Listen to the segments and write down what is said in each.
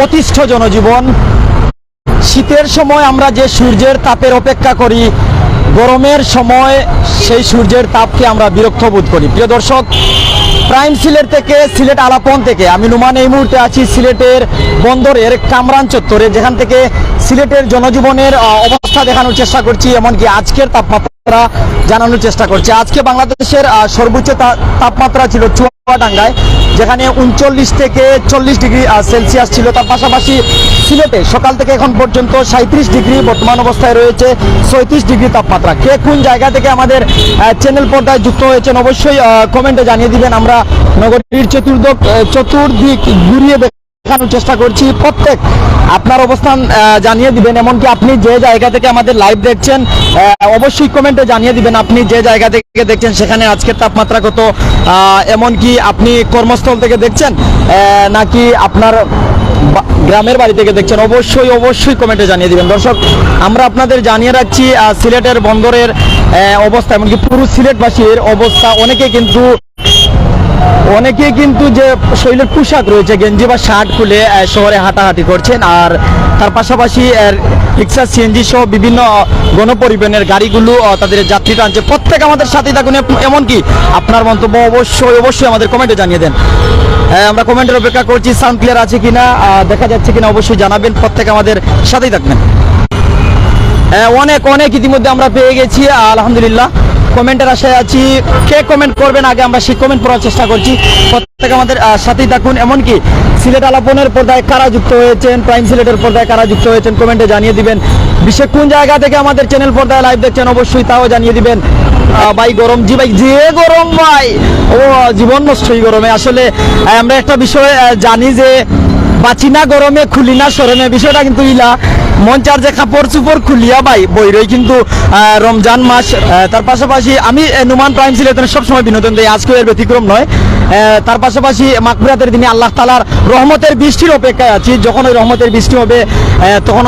অতিষ্ঠ জনজীবন। শীতের সময় আমরা যে সূর্যের তাপের অপেক্ষা করি, গরমের সময় সেই সূর্যের তাপকে আমরা বিরক্ত বোধ করি। প্রিয় দর্শক, প্রাইম সিলেট থেকে, সিলেট আলাপন থেকে আমি নুমান এই মুহূর্তে আছি সিলেটের বন্দরের কামরান চত্বরে, যেখান থেকে সিলেটের জনজীবনের অবস্থা দেখানোর চেষ্টা করছি, এমনকি আজকের তাপমাত্রা জানানোর চেষ্টা করছি। আজকে বাংলাদেশের সর্বোচ্চ তাপমাত্রা ছিল চুয়াডাঙ্গায়, যেখানে 39 থেকে 40 ডিগ্রি সেলসিয়াস ছিল। তার পাশাপাশি সিলেটে সকাল থেকে এখন পর্যন্ত 37 ডিগ্রি, বর্তমান অবস্থায় রয়েছে 36 ডিগ্রি তাপমাত্রা। কে কোন জায়গা থেকে আমাদের চ্যানেল পর্দায় যুক্ত হয়েছেন অবশ্যই কমেন্টে জানিয়ে দিবেন। আমরা নগরীর চতুর্দিক ঘুরিয়ে দেখানোর চেষ্টা করছি, প্রত্যেক আপনার অবস্থান জানিয়ে দিবেন। এমনকি আপনি যে জায়গা থেকে আমাদের লাইভ দেখছেন অবশ্যই কমেন্টে জানিয়ে দিবেন আপনি যে জায়গা থেকে দেখছেন সেখানে আজকের তাপমাত্রা কত, এমনকি আপনি কর্মস্থল থেকে দেখছেন নাকি আপনার গ্রামের বাড়ি থেকে দেখছেন, অবশ্যই কমেন্টে জানিয়ে দিবেন। দর্শক, আমরা আপনাদের জানিয়ে রাখছি সিলেটের বন্দরের অবস্থা, এমনকি পুরো সিলেটবাসীর অবস্থা। অনেকে কিন্তু যে শরীরের পোশাক রয়েছে গেঞ্জি বা শার্ট খুলে শহরে হাঁটাহাঁটি করছেন, আর তার পাশাপাশি রিক্সা, সিএনজি সহ বিভিন্ন গণপরিবহনের গাড়িগুলো তাদের যাত্রী টানছে। প্রত্যেক আমাদের সাথে থাকুন, এমনকি আপনার মন্তব্য অবশ্যই আমাদের কমেন্টে জানিয়ে দেন। আমরা কমেন্টের অপেক্ষা করছি, সাউন্ড ক্লিয়ার আছে কিনা, দেখা যাচ্ছে কিনা অবশ্যই জানাবেন। প্রত্যেক আমাদের সাথেই থাকবেন। অনেক ইতিমধ্যে আমরা পেয়ে গেছি, আলহামদুলিল্লাহ। কমেন্টের আশায় আছি, কে কমেন্ট করবেন আগে আমরা সেই কমেন্ট পড়ার চেষ্টা করছি। প্রত্যেক আমাদের সাথেই থাকুন, এমনকি সিলেট আলাপনের পর্দায় কারা যুক্ত হয়েছেন, প্রাইম সিলেটের পর্দায় কারা যুক্ত হয়েছেন কমেন্টে জানিয়ে দিবেন। বিশেষ কোন জায়গা থেকে আমাদের চ্যানেল পর্দায় লাইভ দেখছেন অবশ্যই তাও জানিয়ে দিবেন। ভাই গরম, জি ভাই, যে গরম ভাই, ও জীবন নষ্টই গরমে। আসলে আমরা একটা বিষয় জানি যে বাঁচি না গরমে, খুলি না শরমে, বিষয়টা কিন্তু ইলা মন চার যে কাপড় চুপড় খুলিয়া ভাই বইরই কিন্তু রমজান মাস। তার পাশাপাশি আমি নুমান প্রাইম সিলেটের সবসময় বিনোদন দেয়, আজকেও এর ব্যতিক্রম নয়। তার পাশাপাশি মাগফিরাতের দিনে আল্লাহ তাআলার রহমতের বৃষ্টির অপেক্ষায় আছি। যখন ওই রহমতের বৃষ্টি হবে তখন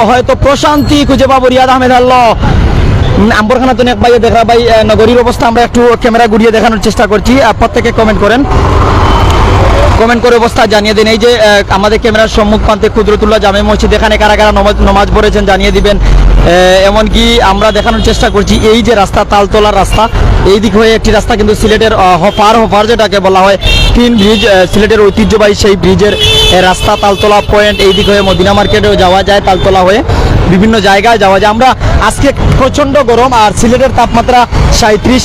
হয়তো প্রশান্তি খুঁজে পাবো। রিয়াদ আহমেদ আল্লাহ আম্বরখানা তো এক ভাইয়ে দেখা ভাই নগরীর অবস্থা আমরা একটু ক্যামেরা ঘুরিয়ে দেখানোর চেষ্টা করছি। প্রত্যেকে কমেন্ট করে অবস্থা জানিয়ে দিন। এই যে আমাদের ক্যামেরার সম্মুখ প্রান্তে কুদরতুল্লাহ জামে মসজিদ, এখানে কারা কারা নমাজ পড়েছেন জানিয়ে দিবেন। এমনকি আমরা দেখানোর চেষ্টা করছি এই যে রাস্তা, তালতলার রাস্তা, এই দিক হয়ে একটি রাস্তা কিন্তু সিলেটের হফার যেটাকে বলা হয় তিন ব্রিজ, সিলেটের ঐতিহ্যবাহী সেই ব্রিজের রাস্তা, তালতলা পয়েন্ট, এই দিক হয়ে মদিনা মার্কেটেও যাওয়া যায়, তালতলা হয়ে বিভিন্ন জায়গায় যাওয়া যায়। আমরা আজকে প্রচণ্ড গরম, আর সিলেটের তাপমাত্রা 36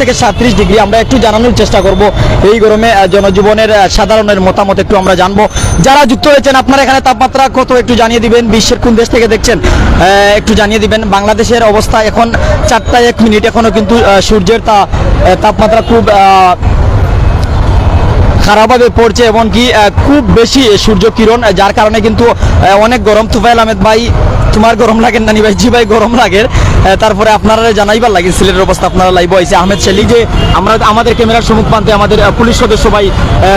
থেকে 37 ডিগ্রি। আমরা একটু জানানোর চেষ্টা করব এই গরমে জনজীবনের সাধারণের মতামত একটু আমরা জানবো। যারা যুক্ত হয়েছেন আপনারা এখানে তাপমাত্রা কত একটু জানিয়ে দিবেন, বিশ্বের কোন দেশ থেকে দেখছেন একটু জানিয়ে দিবেন। বাংলাদেশের অবস্থা এখন 4:01, এখনো কিন্তু সূর্যের তাপমাত্রা খুব খারাপভাবে পড়ছে, এমনকি খুব বেশি সূর্য কিরণ, যার কারণে কিন্তু অনেক গরম। তুফাইল আহমেদ ভাই, তোমার গরম লাগেন নানি ভাই? জি ভাই, গরম লাগে। তারপরে আপনারা জানাইবার লাগে সিলেটের অবস্থা, আপনারা লাইভ হয়েছে। আহমেদ শেলি যে আমাদের ক্যামেরার সম্মুখ প্রান্তে আমাদের পুলিশ সদস্য ভাই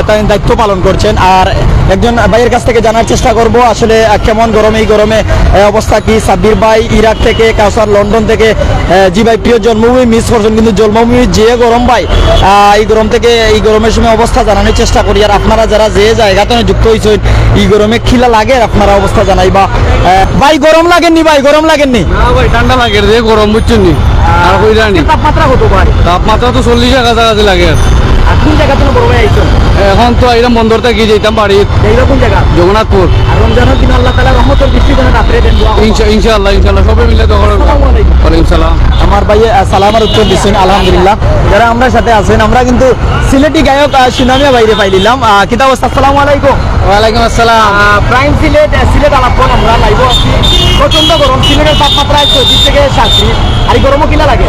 তাদের দায়িত্ব পালন করছেন, আর একজন ভাইয়ের কাছ থেকে জানার চেষ্টা করব আসলে কেমন গরম, এই গরমে অবস্থা কি। সাব্বির ভাই ইরাক থেকে, কাউসার লন্ডন থেকে, জি ভাই প্রিয় জন্মভূমি মিস করছেন কিন্তু জন্মভূমি যে গরম ভাই, এই গরম থেকে এই গরমের সময় অবস্থা জানানোর চেষ্টা করি। আর আপনারা যারা যে জায়গাতে যুক্ত হয়েছেন এই গরমে খিলা লাগে আপনারা অবস্থা জানাইবা। ভাই গরম লাগেননি? ভাই গরম লাগেননি? না ভাই, ঠান্ডা লাগে রে, গরম বুঝছেন নি। আর কই জানি তাপমাত্রা কত ভাই? তাপমাত্রা তো 40 কাছাকাছি লাগে। আর কোন জায়গা থেকে বড় ভাই আইছেন? এখন তো এইরকম বন্দর থেকে যেতাম বাড়ি, এইরকম জায়গা জগন্নাথপুর। আর রমজানের দিন আল্লাহ তাআলা রহমতের বৃষ্টি যেন রাত্রে দেন। ইনশাআল্লাহ সবাই মিলে তো ওয়ালাইকুম সালাম। আমার ভাই সালামের উত্তর দিচ্ছেন আলহামদুলিল্লাহ। যারা আমরা সাথে আছেন, আমরা কিন্তু সিলেটি গায়ক সুনামিয়া বাইরে পাইলাম। কিতা অবস্থা? আসসালামু আলাইকুম। ওয়ালাইকুম আসসালাম। প্রাইম সিলেট আলাপন আমরা লাইভ আছি। প্রচন্ড গরম, সিলেটের তাপমাত্রা 34 থেকে 37। আর এই গরমও কিনা লাগে?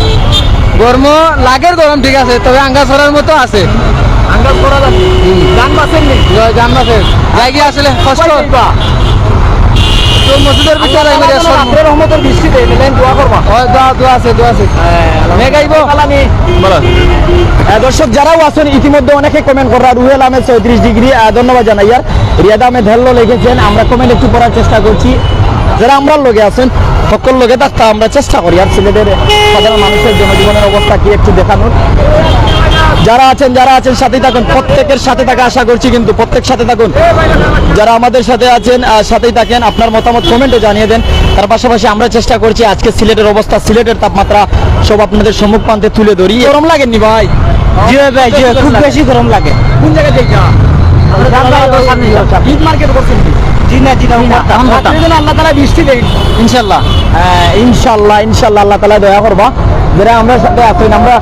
গরম লাগের গরম ঠিক আছে, তবে আঙ্গা ছড়ার মতো আছে। আঙ্গাজ করা যাচ্ছে, গান বাসেন নেই, গান বাসে জায়গা আসলে কষ্ট। মসজিদের ভিতরে রহমতের বৃষ্টি দেয়, দোয়া করবা। দোয়া আছে। দর্শক যারাও আছেন ইতিমধ্যে অনেকে কমেন্ট করা। রুহেল আহমেদ 34 ডিগ্রি, ধন্যবাদ জানাই। আর রিয়াদ আহমেদ হেল্লো লিখেছেন। আমরা কমেন্ট একটু পড়ার চেষ্টা করছি। যারা আমরা লোকে আছেন সকল লোকে থাকতে আমরা চেষ্টা করি আর সিলেটের সাধারণ মানুষের জনজীবনের অবস্থা কি একটু দেখানোর। যারা আছেন সাথেই থাকুন, প্রত্যেকের সাথে থাকা আশা করছি, কিন্তু প্রত্যেক সাথে থাকুন, যারা আমাদের সাথে আছেন সাথেই থাকেন, আপনার মতামত কমেন্টে জানিয়ে দেন। তার পাশাপাশি আমরা চেষ্টা করছি আজকে সিলেটের অবস্থা, সিলেটের তাপমাত্রা সব আপনাদের সম্মুখ প্রান্তে তুলে ধরি। গরম লাগেনি ভাই? জি ভাই জি খুব বেশি গরম লাগে। কোন জায়গায় যাইছা? ঈদ মার্কেট করছেন কি? জি না আল্লাহ তাআলা বৃষ্টি দেন ইনশাআল্লাহ। ইনশাআল্লাহ আল্লাহ তাআলা দয়া করবা। যারা আমরা সাথে আছেন, আমরা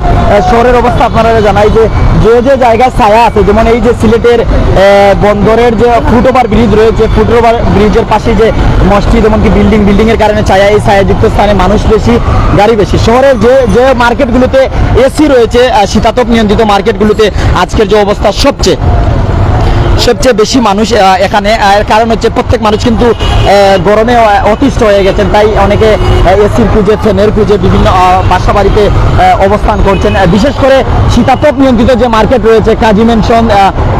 শহরের অবস্থা আপনারা জানাই যে যে জায়গায় ছায়া আছে, যেমন এই যে সিলেটের বন্দরের যে ফুটওভার ব্রিজ রয়েছে, ফুটওভার ব্রিজের পাশে যে মসজিদ, এমনকি বিল্ডিং এর কারণে ছায়া, এই ছায়াযুক্ত স্থানে মানুষ বেশি, গাড়ি বেশি। শহরের যে মার্কেটগুলোতে এসি রয়েছে, শীতাতপ নিয়ন্ত্রিত মার্কেটগুলোতে আজকের যে অবস্থা সবচেয়ে বেশি মানুষ এখানে। কারণ হচ্ছে প্রত্যেক মানুষ কিন্তু গরমে অতিষ্ঠ হয়ে গেছেন, তাই অনেকে এসির খুঁজে, ফ্যানের খুঁজে বিভিন্ন বাসা বাড়িতে অবস্থান করছেন। বিশেষ করে শীতাতপ নিয়ন্ত্রিত যে মার্কেট রয়েছে, কাজী মেনশন,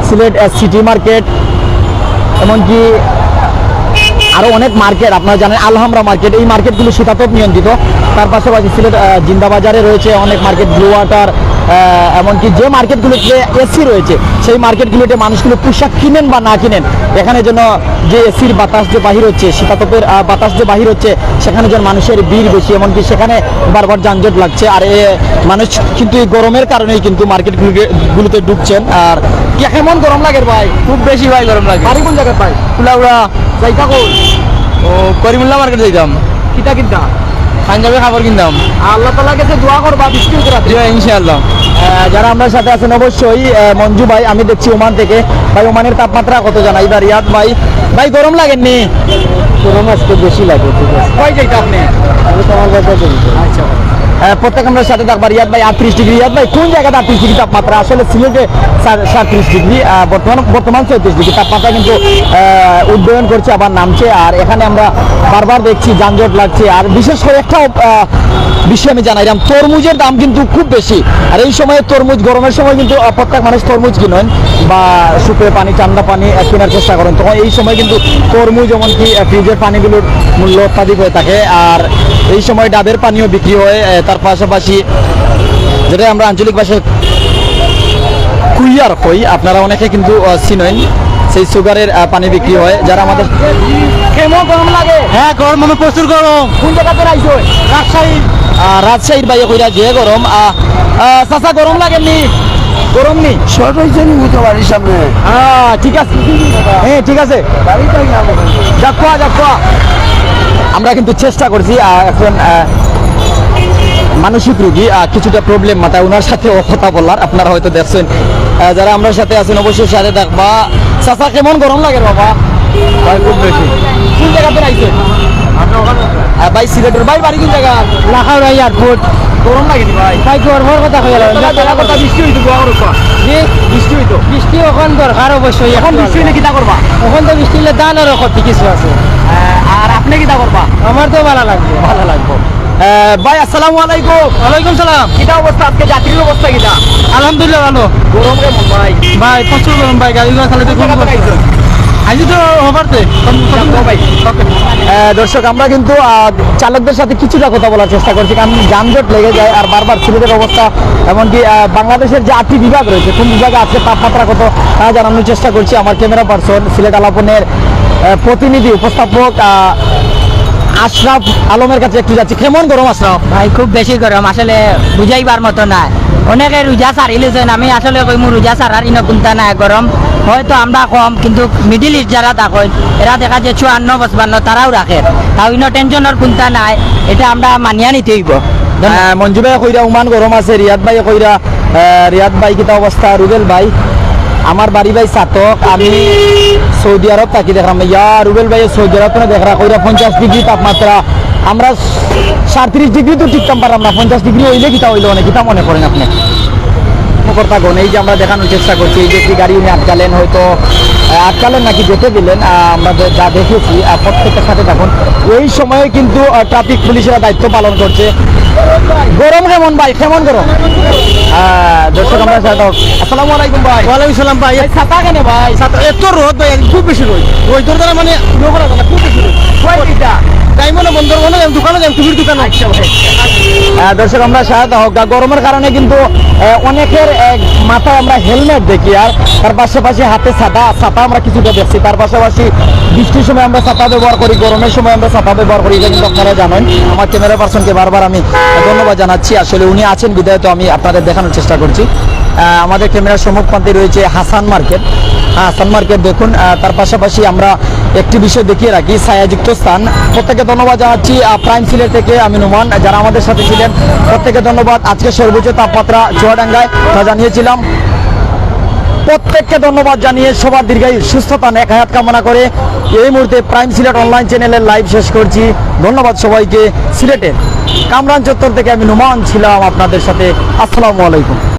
সিলেট সিটি মার্কেট, এমনকি আরও অনেক মার্কেট আপনারা জানেন, আলহামরা মার্কেট, এই মার্কেটগুলো শীতাতপ নিয়ন্ত্রিত। তার পাশাপাশি সিলেট জিন্দাবাজারে রয়েছে অনেক মার্কেট, ব্লু ওয়াটার, এমনকি যে মার্কেটগুলোতে এসি রয়েছে সেই মার্কেটগুলোতে মানুষগুলো পোশাক কিনেন বা না কিনেন, এখানে যেন যে এসির বাতাস যে বাহির হচ্ছে, শীতাতপের বাতাস যে বাহির হচ্ছে, সেখানে যেন মানুষের ভিড় বেশি, এমনকি সেখানে বারবার যানজট লাগছে। আর মানুষ কিন্তু এই গরমের কারণেই কিন্তু মার্কেটগুলোতে ঢুকছেন। আর কেমন গরম লাগে ভাই? খুব বেশি ভাই গরম লাগে। বাড়ি কোন জায়গায় ভাই? কুলাউড়া যাইতা কই? ও করিমুল্লাহ মার্কেট যাইতাম, কিতা পাঞ্জাবি খাবার কিনতাম। আল্লাহ তাআলার কাছে দোয়া করবা বৃষ্টি হতে রাতে। জি ইনশাআল্লাহ। যারা আমরা সাথে আছেন অবশ্যই মঞ্জু ভাই, আমি দেখছি ওমান থেকে ভাই, ওমানের তাপমাত্রা কত জানাই? বা রিয়াদ ভাই গরম লাগেননি? গরম আজকে বেশি লাগে। ঠিক আছে, কই যাইতা আপনি? আমি তো আমার বাসায় যাই। আচ্ছা, প্রত্যেক আমরা সাথে থাকবা। রিয়াদ ভাই 38 ডিগ্রি। রিয়াদ ভাই কোন জায়গাতে 38 ডিগ্রি তাপমাত্রা? আসলে সিলেটে 37 ডিগ্রি, বর্তমান 34 ডিগ্রি তাপমাত্রা কিন্তু উড্ডয়ন করছে, আবার নামছে। আর এখানে আমরা বারবার দেখছি যানজট লাগছে। আর বিশেষ করে একটা বিষয় আমি জানাইলাম, তরমুজের দাম কিন্তু খুব বেশি। আর এই সময় তরমুজ, গরমের সময় কিন্তু প্রত্যেক মানুষ তরমুজ কিনেন বা সুপে পানি, ঠান্ডা পানি কেনার চেষ্টা করেন, তখন এই সময় কিন্তু তরমুজ, এমনকি ফ্রিজের পানিগুলোর মূল্য অত্যাধিক হয়ে থাকে। আর এই সময় ডাবের পানিও বিক্রি হয়। তার পাশাপাশি যেটা আমরা আঞ্চলিক ভাষায় কুইয়ার কই, আপনারা অনেকে কিন্তু চিনেন, সেই সুগারের পানি বিক্রি হয়। যারা আমাদের কেমন গরম লাগে? হ্যাঁ গরম মানে প্রচুর গরম। কোন জায়গাতে রাইছো? রাজশাহীর বাইরে কইরা যে গরম। চাচা গরম লাগেনি? গরম নি? শর্ট হয়েছে নি তো বাড়ির সামনে। ঠিক আছে, হ্যাঁ ঠিক আছে, যাক আমরা কিন্তু চেষ্টা করছি। এখন মানসিক রোগী, কিছুটা প্রবলেম মাথায়, ওনার সাথে কথা বলার, আপনারা হয়তো দেখছেন। যারা আমরা সাথে আছেন অবশ্যই সাথে থাকবা। চাচা কেমন গরম লাগে বাবা? খুব বেশি। কোন জায়গাতে রাইছে? ভাই সিলেটের। ভাই বাড়ি কোন জায়গা? লাখাউড়া এয়ারপোর্ট। গরম লাগেনি ভাই? ভাই গরমের কথা কই গেল। কথা বৃষ্টি হইতো, বৃষ্টি হইতো। বৃষ্টি এখন দরকার অবশ্যই। এখন বৃষ্টি হইলে কিতা করবা? এখন তো বৃষ্টি হলে দান আরো ক্ষতি কিছু আছে। আর আপনি কিতা করবা? আমার তো ভালো লাগবে। ভালো লাগবে। ভাই আসসালামু আলাইকুম। ওয়ালাইকুম সালাম। কিতা অবস্থা আজকে? যাত্রীর অবস্থা কিতা? আলহামদুলিল্লাহ ভালো। গরম কেমন ভাই? ভাই প্রচুর গরম ভাই, গাড়িগুলো চালাতে খুব কষ্ট। আজ তো ওভারতে দর্শক, আমরা কিন্তু চালকদের সাথে কিছুটা কথা বলার চেষ্টা করছি, কারণ যানজট লেগে যায়। আর বারবার সিলেটের অবস্থা, এমনকি বাংলাদেশের যে 8টি বিভাগ রয়েছে, কোন বিভাগে আজকে তাপমাত্রা কত তা জানানোর চেষ্টা করছি। আমার ক্যামেরা পার্সন, সিলেট আলাপনের প্রতিনিধি, উপস্থাপক আশরাফ আলমের কাছে একটু যাচ্ছি। কেমন গরম আশরাফ? ভাই খুব বেশি গরম, আসলে বুঝাইবার মতো না। অনেকে রোজা সারিলেছেন, আমি আসলে কইমু রোজা সারার ইনো কোনটা নাই গরম। হয়তো আমরা কম, কিন্তু মিডিল ইস্ট যারা থাকেন এরা দেখা যায় 54-55 তারাও রাখে, তাও ইনো টেনশনের কোনটা নাই, এটা আমরা মানিয়া নিতে হইব। মঞ্জু ভাই কইরা উমান গরম আছে, রিয়াদ ভাই কইরা, রিয়াদ ভাই কিতা অবস্থা? রুবেল ভাই, আমার বাড়ি ভাই চাতক, আমি সৌদি আরব থাকি। দেখলাম ইয়া রুবেল ভাই সৌদি আরব দেখা কইরা 50 ডিগ্রি তাপমাত্রা। আমরা 37 ডিগ্রি তো টিকতাম পারলাম না, 50 ডিগ্রি হইলে কিতা হইলো অনেক, কিতা মনে করেন আপনি? থাকুন, এই যে আমরা দেখানোর চেষ্টা করছি, এই যে একটি গাড়ি উনি আটকালেন, হয়তো আটকালেন নাকি যেতে দিলেন, আমরা যা দেখেছি। প্রত্যেকের সাথে থাকুন। এই সময়ে কিন্তু ট্রাফিক পুলিশেরা দায়িত্ব পালন করছে। গরম কেমন ভাই? কেমন গরম? দর্শক আমরা আসসালামু আলাইকুম ভাই। ওয়ালাইকুম সালাম ভাই। ছাতা কেন ভাই? এত রোদ ভাই, খুব বেশি রোদ। রোদের দ্বারা মানে খুব বেশি রোদ। তাই মনে বন্ধ করবো না, দোকানে যাই, তুমি দোকানে। দর্শক আমরা সাহায্য হোক গরমের কারণে কিন্তু অনেকের মাথায় আমরা হেলমেট দেখি, আর তার পাশাপাশি হাতে ছাতা আমরা কিছুটা দেখছি, তার পাশাপাশি বৃষ্টির সময় আমরা ছাতা ব্যবহার করি, গরমের সময় আমরা ছাতা ব্যবহার করি, এটা কিন্তু আপনারা জানেন। আমার ক্যামেরা পার্সনকে বারবার আমি ধন্যবাদ জানাচ্ছি, আসলে উনি আছেন বিধায় তো আমি আপনাদের দেখানোর চেষ্টা করছি। আমাদের ক্যামেরার সম্মুখপ্রান্তে রয়েছে হাসান মার্কেট। হাসান মার্কেট দেখুন, তার পাশাপাশি আমরা একটি বিষয় দেখিয়ে রাখি, ছায়াযুক্ত স্থান। প্রত্যেকে ধন্যবাদ জানাচ্ছি। প্রাইম সিলেট থেকে আমি নুমান, যারা আমাদের সাথে ছিলেন প্রত্যেকে ধন্যবাদ। আজকে সর্বোচ্চ তাপমাত্রা চুয়াডাঙ্গায় তা জানিয়েছিলাম। প্রত্যেককে ধন্যবাদ জানিয়ে সবার দীর্ঘায়ু সুস্থতা নেক হায়াত কামনা করে এই মুহূর্তে প্রাইম সিলেট অনলাইন চ্যানেলের লাইভ শেষ করছি। ধন্যবাদ সবাইকে। সিলেটের কামরান চত্বর থেকে আমি নুমান ছিলাম আপনাদের সাথে। আসসালামু আলাইকুম।